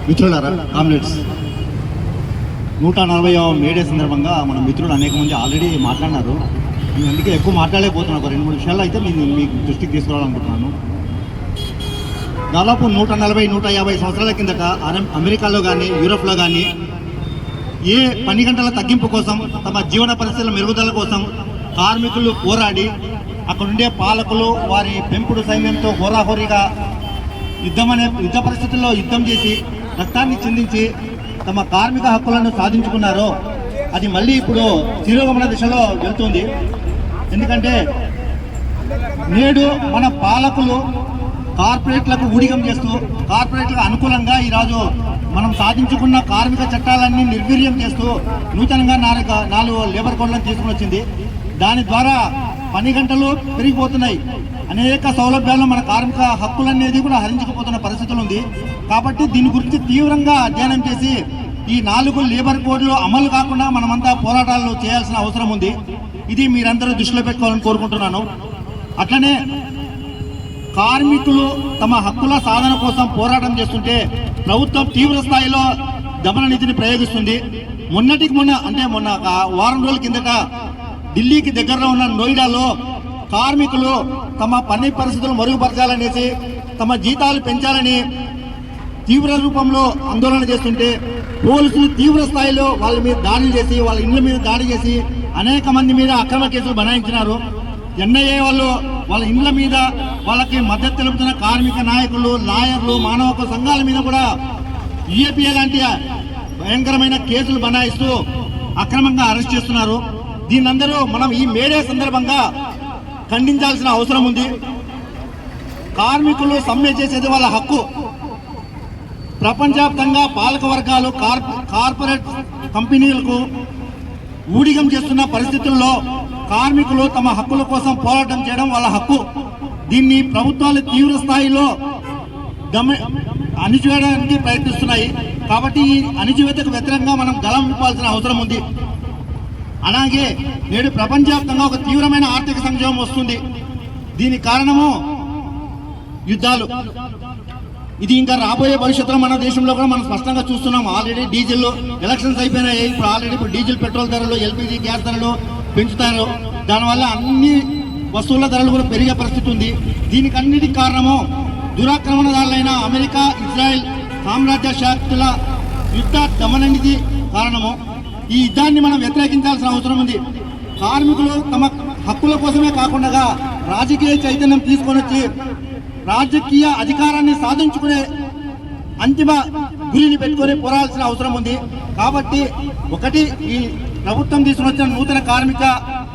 మిత్రులారా, comrades, 140వ May Day సందర్భంగా మన మిత్రులు అనేక మంది ఆల్రెడీ మాట్లాడినారు. నేను అందుకే ఎక్కువ మాట్లాడలేకపోతున్నాను. ఒక 2-3 విషయాలు అయితే నేను మీకు దృష్టికి తీసుకురావాలనుకుంటున్నాను. దాదాపు 140-150 సంవత్సరాల కిందట అమెరికాలో కానీ యూరోప్లో కానీ ఏ పని గంటల తగ్గింపు కోసం, తమ జీవన పరిస్థితుల మెరుగుదల కోసం కార్మికులు పోరాడి అక్కడుండే పాలకులు వారి పెంపుడు సైన్యంతో హోరాహోరీగా యుద్ధ పరిస్థితుల్లో యుద్ధం చేసి రక్తాన్ని చిందించి తమ కార్మిక హక్కులను సాధించుకున్నారో అది మళ్ళీ ఇప్పుడు తిరోగమన దిశలో వెళ్తుంది. ఎందుకంటే నేడు మన పాలకులు కార్పొరేట్లకు ఊడిగం చేస్తూ కార్పొరేట్లకు అనుకూలంగా ఈరోజు మనం సాధించుకున్న కార్మిక చట్టాలన్నీ నిర్వీర్యం చేస్తూ నూతనంగా 4 లేబర్ కోడ్లను తీసుకుని వచ్చింది. దాని ద్వారా పని గంటలు పెరిగిపోతున్నాయి. అనేక సౌలభ్యాలు మన కార్మిక హక్కులనేది కూడా హరించుకుపోతున్న పరిస్థితులు ఉంది. కాబట్టి దీని గురించి తీవ్రంగా అధ్యయనం చేసి ఈ 4 లేబర్ కోడ్లు అమలు కాకుండా మనమంతా పోరాటాలు చేయాల్సిన అవసరం ఉంది. ఇది మీరందరూ దృష్టిలో పెట్టుకోవాలని కోరుకుంటున్నాను. అట్లనే కార్మికులు తమ హక్కుల సాధన కోసం పోరాటం చేస్తుంటే ప్రభుత్వం తీవ్ర స్థాయిలో దమన నీతిని ప్రయోగిస్తుంది. మొన్న వారం రోజుల కిందట ఢిల్లీకి దగ్గరలో ఉన్న నోయిడాలో కార్మికులు తమ పని పరిస్థితులు మరుగుపరచాలనేసి తమ జీతాలు పెంచాలని తీవ్ర రూపంలో ఆందోళన చేస్తుంటే పోలీసులు తీవ్ర స్థాయిలో వాళ్ళ మీద దాడులు చేసి వాళ్ళ ఇళ్ల మీద దాడి చేసి అనేక మంది మీద అక్రమ కేసులు బనాయించినారు. ఎన్ఐఏ వాళ్ళు వాళ్ళ ఇండ్ల మీద వాళ్ళకి మద్దతు తెలుపుతున్న కార్మిక నాయకులు, లాయర్లు, మానవ హక్కు సంఘాల మీద కూడా ఈఏపీఏ లాంటి భయంకరమైన కేసులు బనాయిస్తూ అక్రమంగా అరెస్ట్ చేస్తున్నారు. దీనందరూ మనం ఈ మేడే సందర్భంగా ఖండించాల్సిన అవసరం ఉంది. కార్మికులు సమ్మె చేసేది వాళ్ళ హక్కు. ప్రపంచవ్యాప్తంగా పాలక వర్గాలు కార్పొరేట్ కంపెనీలకు ఊడిగం చేస్తున్న పరిస్థితుల్లో కార్మికులు తమ హక్కుల కోసం పోరాటం చేయడం వాళ్ళ హక్కు. దీన్ని ప్రభుత్వాలు తీవ్ర స్థాయిలో అణిచివేయడానికి ప్రయత్నిస్తున్నాయి. కాబట్టి ఈ అణిచివేతకు వ్యతిరేకంగా మనం గళం విప్పాల్సిన అవసరం ఉంది. అలాగే నేడు ప్రపంచవ్యాప్తంగా ఒక తీవ్రమైన ఆర్థిక సంక్షోభం వస్తుంది. దీనికి కారణము యుద్ధాలు. ఇది ఇంకా రాబోయే భవిష్యత్తులో మన దేశంలో కూడా మనం స్పష్టంగా చూస్తున్నాం. ఆల్రెడీ డీజిల్ ఎలక్షన్స్ అయిపోయినాయి. ఇప్పుడు డీజిల్, పెట్రోల్ ధరలు, ఎల్పిజి గ్యాస్ ధరలు పెంచుతారు. దానివల్ల అన్ని వస్తువుల ధరలు కూడా పెరిగే పరిస్థితి ఉంది. దీనికి అన్నిటికీ కారణము దురాక్రమణదారులైన అమెరికా, ఇజ్రాయెల్ సామ్రాజ్య శక్తుల యుద్ధ దమననిధి కారణము. ఈ యుద్ధాన్ని మనం వ్యతిరేకించాల్సిన అవసరం ఉంది. కార్మికులు తమ హక్కుల కోసమే కాకుండా రాజకీయ చైతన్యం తీసుకొని వచ్చి రాజకీయ అధికారాన్ని సాధించుకునే అంతిమ గురిని పెట్టుకొని పోరాడాల్సిన అవసరం ఉంది. కాబట్టి ఒకటి, ఈ ప్రభుత్వం తీసుకుని వచ్చిన నూతన కార్మిక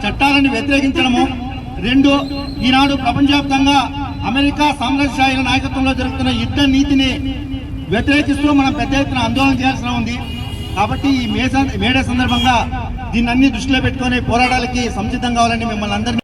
చట్టాలను వ్యతిరేకించడము. 2, ఈనాడు ప్రపంచవ్యాప్తంగా అమెరికా సామ్రాజ్యశాహుల నాయకత్వంలో జరుగుతున్న యుద్ధ నీతిని వ్యతిరేకిస్తూ మనం పెద్ద ఎత్తున ఆందోళన చేయాల్సిన ఉంది. కాబట్టి ఈ మేడే సందర్భంగా దీన్ని అన్ని దృష్టిలో పెట్టుకొని పోరాటాలకి సంసిద్ధం కావాలని మిమ్మల్ని అందరినీ